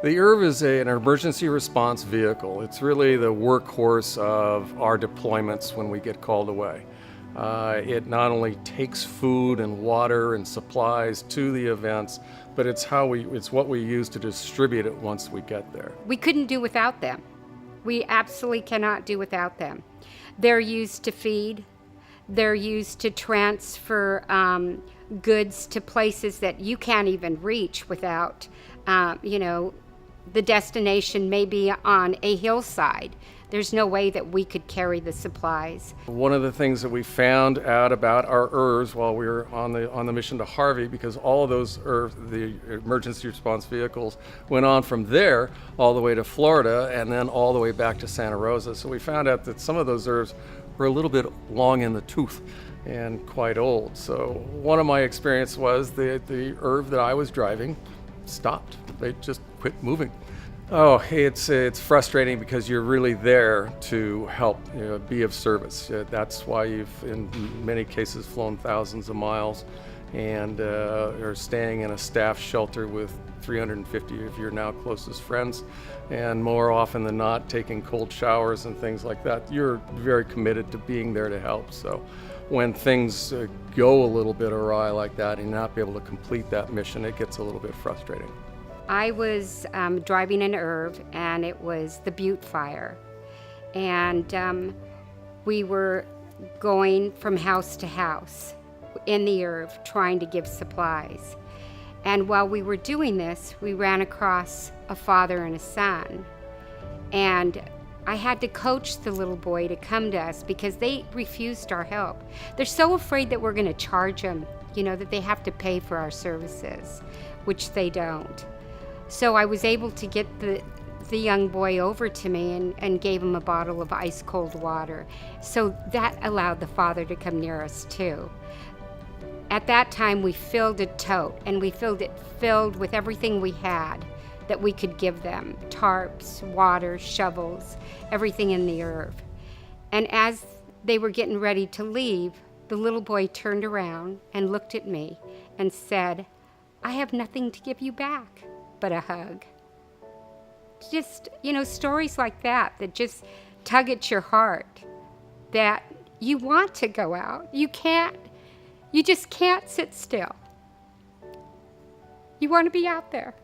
The ERV is an emergency response vehicle. It's really the workhorse of our deployments when we get called away. It not only takes food and water and supplies to the events, but it's what we use to distribute it once we get there. We couldn't do without them. We absolutely cannot do without them. They're used to feed. They're used to transfer goods to places that you can't even reach without, the destination may be on a hillside. There's no way that we could carry the supplies. One of the things that we found out about our ERVs while we were on the mission to Harvey, because all of those the emergency response vehicles, went on from there all the way to Florida and then all the way back to Santa Rosa. So we found out that some of those ERVs were a little bit long in the tooth and quite old. So one of my experience was the ERV that I was driving stopped. They just quit moving. Oh, it's frustrating because you're really there to help, be of service. That's why you've, in many cases, flown thousands of miles and are staying in a staff shelter with 350 of your now closest friends, and more often than not, taking cold showers and things like that. You're very committed to being there to help. So when things go a little bit awry like that and not be able to complete that mission, it gets a little bit frustrating. I was driving an ERV, and it was the Butte Fire. And we were going from house to house in the ERV, trying to give supplies. And while we were doing this, we ran across a father and a son. And I had to coach the little boy to come to us because they refused our help. They're so afraid that we're going to charge them, that they have to pay for our services, which they don't. So I was able to get the young boy over to me and gave him a bottle of ice cold water. So that allowed the father to come near us too. At that time, we filled a tote, and we filled with everything we had that we could give them: tarps, water, shovels, everything in the ERV. And as they were getting ready to leave, the little boy turned around and looked at me and said, "I have nothing to give you back but a hug." Just, stories like that just tug at your heart, that you want to go out. You just can't sit still. You want to be out there.